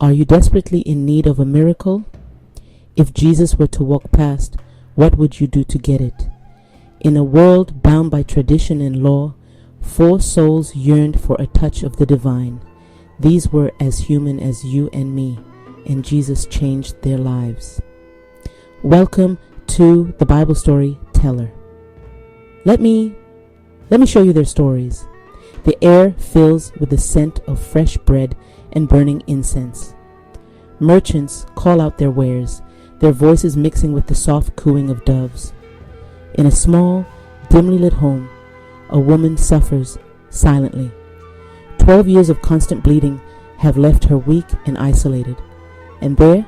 Are you desperately in need of a miracle? If Jesus were to walk past, what would you do to get it? In a world bound by tradition and law, 4 souls yearned for a touch of the divine. These were as human as you and me, and Jesus changed their lives. Welcome to the Bible Story Teller. Let me show you their stories. The air fills with the scent of fresh bread and burning incense. Merchants call out their wares, their voices mixing with the soft cooing of doves. In a small, dimly lit home, a woman suffers silently. 12 years of constant bleeding have left her weak and isolated. And there,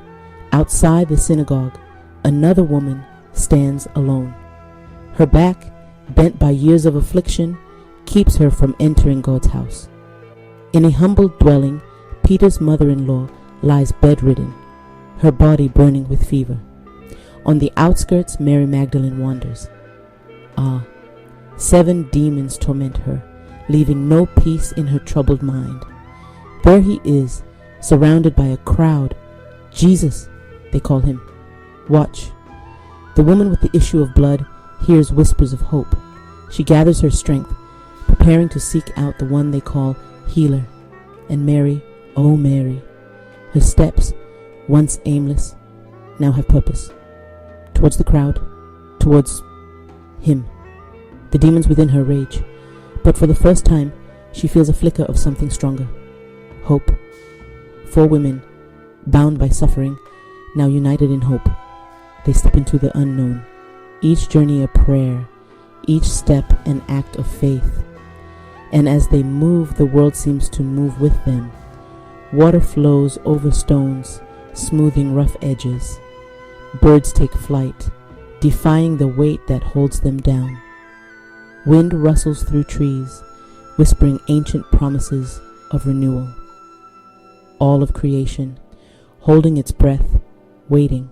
outside the synagogue, another woman stands alone. Her back, bent by years of affliction, keeps her from entering God's house. In a humble dwelling, Peter's mother-in-law lies bedridden, her body burning with fever. On the outskirts, Mary Magdalene wanders. 7 demons torment her, leaving no peace in her troubled mind. There he is, surrounded by a crowd. Jesus, they call him. Watch. The woman with the issue of blood hears whispers of hope. She gathers her strength, preparing to seek out the one they call healer. And Mary, oh Mary, her steps, once aimless, now have purpose. Towards the crowd, towards him. The demons within her rage, but for the first time, she feels a flicker of something stronger. Hope. 4 women, bound by suffering, now united in hope. They step into the unknown, each journey a prayer, each step an act of faith. And as they move, the world seems to move with them. Water flows over stones, smoothing rough edges. Birds take flight, defying the weight that holds them down. Wind rustles through trees, whispering ancient promises of renewal. All of creation, holding its breath, waiting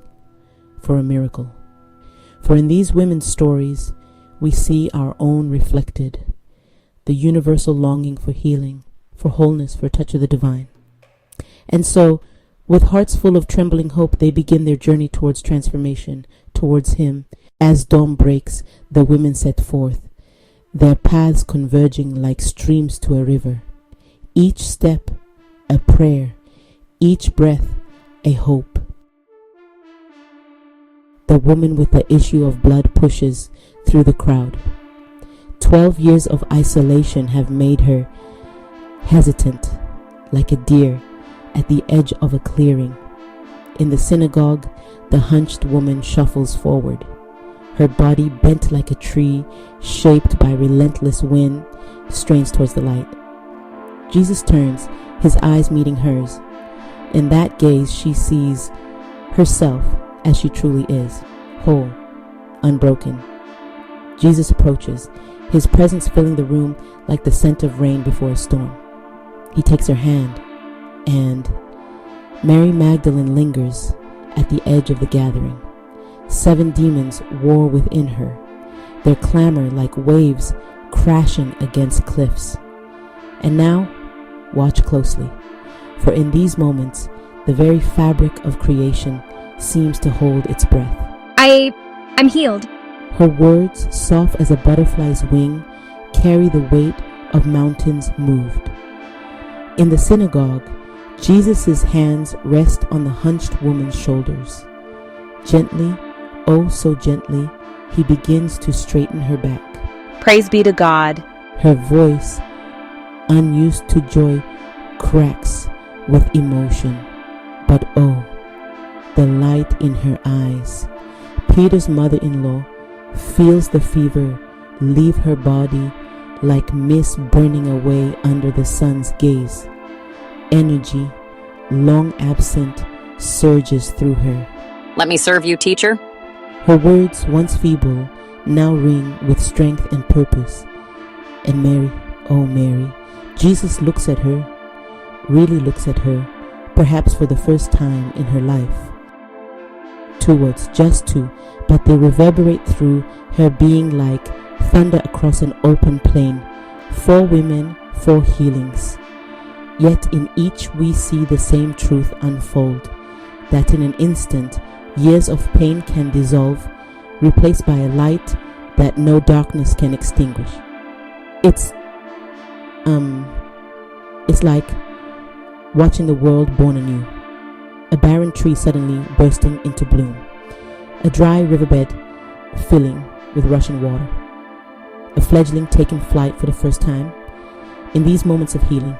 for a miracle. For in these women's stories, we see our own reflected, the universal longing for healing, for wholeness, for a touch of the divine. And so, with hearts full of trembling hope, they begin their journey towards transformation, towards Him. As dawn breaks, the women set forth, their paths converging like streams to a river. Each step, a prayer, each breath, a hope. The woman with the issue of blood pushes through the crowd. 12 years of isolation have made her hesitant, like a deer at the edge of a clearing. In the synagogue, the hunched woman shuffles forward, her body bent like a tree, shaped by relentless wind, strains towards the light. Jesus turns, his eyes meeting hers. In that gaze, she sees herself as she truly is, whole, unbroken. Jesus approaches, his presence filling the room like the scent of rain before a storm. He takes her hand, and Mary Magdalene lingers at the edge of the gathering. 7 demons war within her, their clamor like waves crashing against cliffs. And now, watch closely, for in these moments, the very fabric of creation seems to hold its breath. I'm healed. Her words, soft as a butterfly's wing, carry the weight of mountains moved. In the synagogue, Jesus' hands rest on the hunched woman's shoulders. Gently, oh so gently, he begins to straighten her back. Praise be to God. Her voice, unused to joy, cracks with emotion. But oh, the light in her eyes. Peter's mother-in-law feels the fever leave her body like mist burning away under the sun's gaze. Energy, long absent, surges through her. Let me serve you, teacher. Her words, once feeble, now ring with strength and purpose. And Mary, oh Mary, Jesus looks at her, really looks at her, perhaps for the first time in her life. 2 words, just 2, but they reverberate through her being like thunder across an open plain. 4 women, 4 healings. Yet in each we see the same truth unfold, that in an instant years of pain can dissolve, replaced by a light that no darkness can extinguish. It's like watching the world born anew. A barren tree suddenly bursting into bloom. A dry riverbed filling with rushing water. A fledgling taking flight for the first time. In these moments of healing,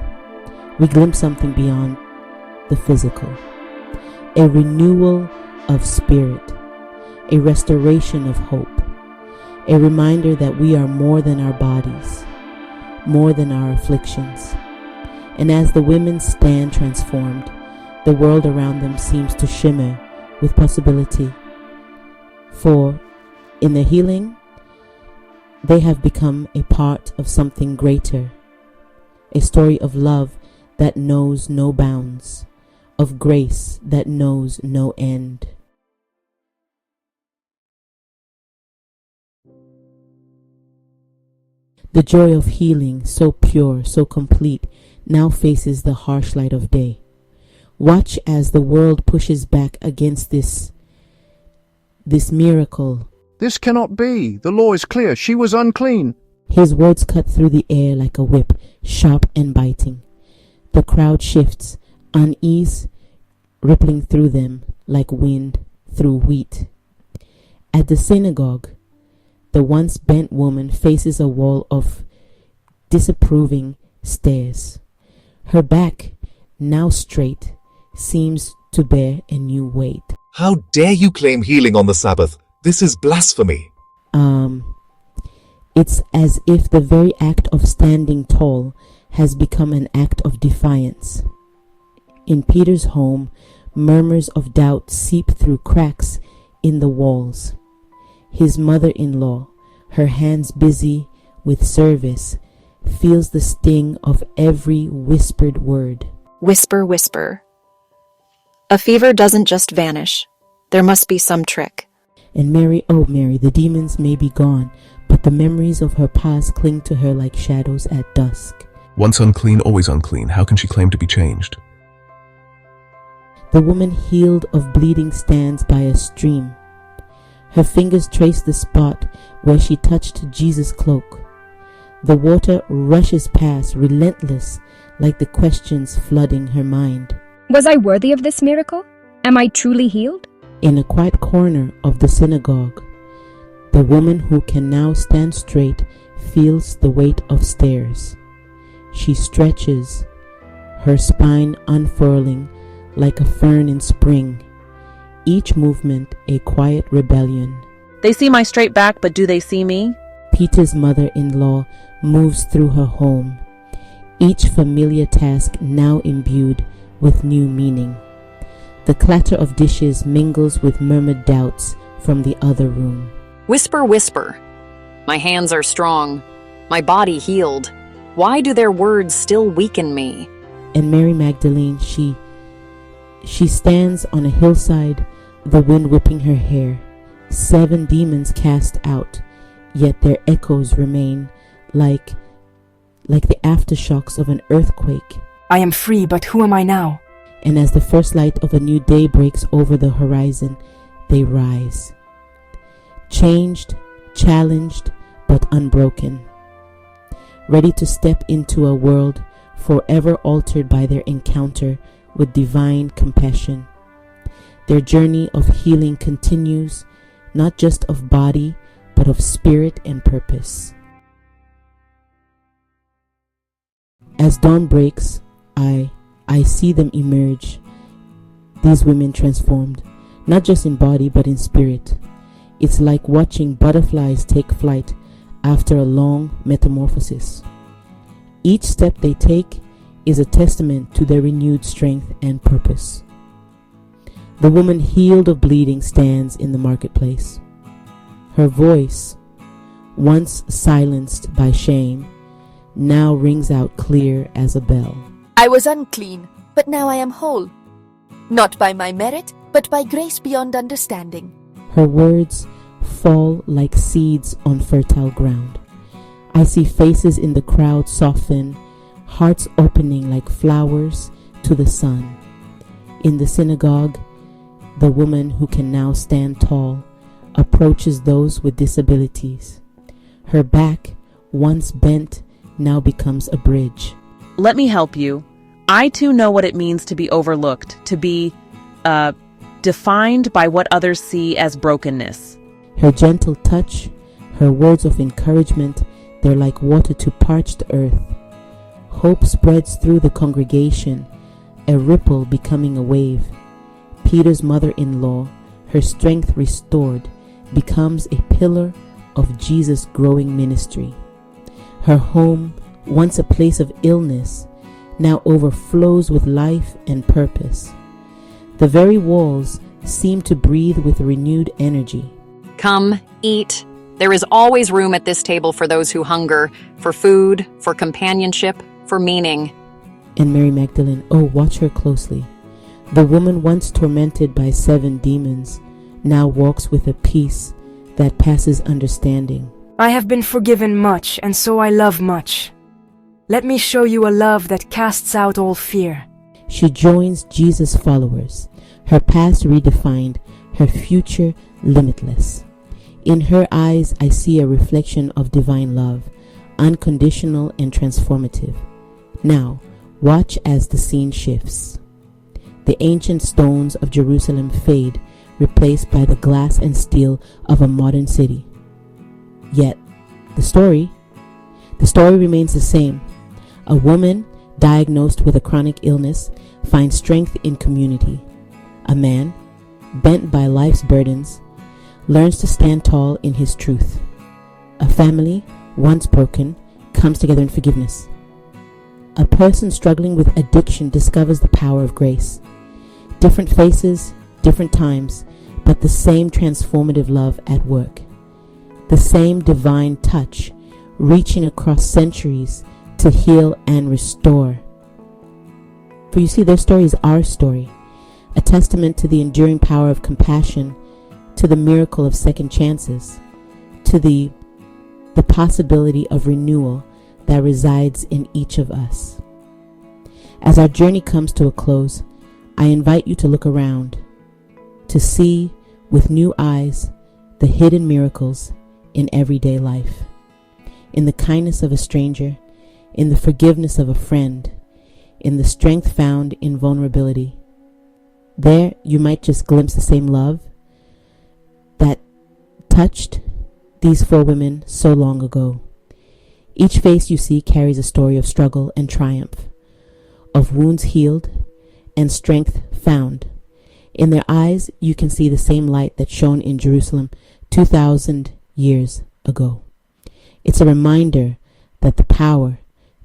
we glimpse something beyond the physical. A renewal of spirit. A restoration of hope. A reminder that we are more than our bodies, more than our afflictions. And as the women stand transformed, the world around them seems to shimmer with possibility. For in their healing, they have become a part of something greater. A story of love that knows no bounds, of grace that knows no end. The joy of healing, so pure, so complete, now faces the harsh light of day. Watch as the world pushes back against this miracle. This cannot be. The law is clear. She was unclean. His words cut through the air like a whip, sharp and biting. The crowd shifts, unease rippling through them like wind through wheat. At the synagogue, the once bent woman faces a wall of disapproving stares. Her back, now straight, seems to bear a new weight. How dare you claim healing on the Sabbath? This is blasphemy. It's as if the very act of standing tall has become an act of defiance. In Peter's home, murmurs of doubt seep through cracks in the walls. His mother-in-law, her hands busy with service, feels the sting of every whispered word. Whisper, whisper. A fever doesn't just vanish. There must be some trick. And Mary, oh Mary, the demons may be gone, but the memories of her past cling to her like shadows at dusk. Once unclean, always unclean. How can she claim to be changed? The woman healed of bleeding stands by a stream. Her fingers trace the spot where she touched Jesus' cloak. The water rushes past, relentless, like the questions flooding her mind. Was I worthy of this miracle? Am I truly healed? In a quiet corner of the synagogue, the woman who can now stand straight feels the weight of stairs. She stretches, her spine unfurling like a fern in spring, each movement a quiet rebellion. They see my straight back, but do they see me? Peter's mother-in-law moves through her home, each familiar task now imbued with new meaning. The clatter of dishes mingles with murmured doubts from the other room. Whisper, whisper. My hands are strong. My body healed. Why do their words still weaken me? And Mary Magdalene, she stands on a hillside, the wind whipping her hair. 7 demons cast out, yet their echoes remain like the aftershocks of an earthquake. I am free, but who am I now? And as the first light of a new day breaks over the horizon, they rise. Changed, challenged, but unbroken. Ready to step into a world forever altered by their encounter with divine compassion. Their journey of healing continues, not just of body, but of spirit and purpose. As dawn breaks, I see them emerge, these women transformed, not just in body but in spirit. It's like watching butterflies take flight after a long metamorphosis. Each step they take is a testament to their renewed strength and purpose. The woman healed of bleeding stands in the marketplace. Her voice, once silenced by shame, now rings out clear as a bell. I was unclean, but now I am whole. Not by my merit, but by grace beyond understanding. Her words fall like seeds on fertile ground. I see faces in the crowd soften, hearts opening like flowers to the sun. In the synagogue, the woman who can now stand tall approaches those with disabilities. Her back, once bent, now becomes a bridge. Let me help you. I too know what it means to be overlooked, to be, defined by what others see as brokenness. Her gentle touch, her words of encouragement, they're like water to parched earth. Hope spreads through the congregation, a ripple becoming a wave. Peter's mother-in-law, her strength restored, becomes a pillar of Jesus' growing ministry. Her home, once a place of illness, now overflows with life and purpose. The very walls seem to breathe with renewed energy. Come, eat. There is always room at this table for those who hunger, for food, for companionship, for meaning. And Mary Magdalene, oh, watch her closely. The woman once tormented by 7 demons now walks with a peace that passes understanding. I have been forgiven much, and so I love much. Let me show you a love that casts out all fear. She joins Jesus' followers, her past redefined, her future limitless. In her eyes, I see a reflection of divine love, unconditional and transformative. Now, watch as the scene shifts. The ancient stones of Jerusalem fade, replaced by the glass and steel of a modern city. Yet, the story remains the same. A woman diagnosed with a chronic illness finds strength in community. A man, bent by life's burdens, learns to stand tall in his truth. A family, once broken, comes together in forgiveness. A person struggling with addiction discovers the power of grace. Different faces, different times, but the same transformative love at work. The same divine touch reaching across centuries to heal and restore. For you see, their story is our story, a testament to the enduring power of compassion, to the miracle of second chances, to the possibility of renewal that resides in each of us. As our journey comes to a close, I invite you to look around, to see with new eyes the hidden miracles in everyday life, in the kindness of a stranger, in the forgiveness of a friend, in the strength found in vulnerability. There you might just glimpse the same love that touched these 4 women so long ago. Each face you see carries a story of struggle and triumph, of wounds healed and strength found. In their eyes you can see the same light that shone in Jerusalem 2,000 years ago. It's a reminder that the power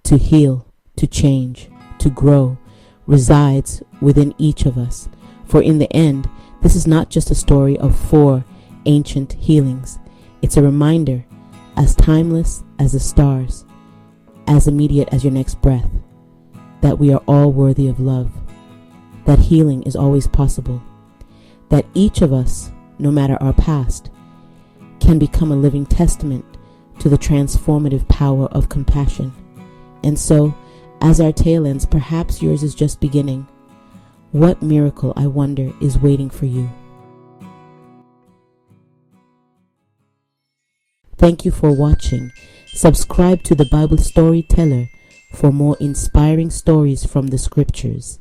to heal, to change, to grow resides within each of us. For in the end, this is not just a story of 4 ancient healings. It's a reminder, as timeless as the stars, as immediate as your next breath, that we are all worthy of love, that healing is always possible, that each of us, no matter our past, can become a living testament to the transformative power of compassion. And so, as our tale ends, perhaps yours is just beginning. What miracle, I wonder, is waiting for you? Thank you for watching. Subscribe to the Bible Storyteller for more inspiring stories from the scriptures.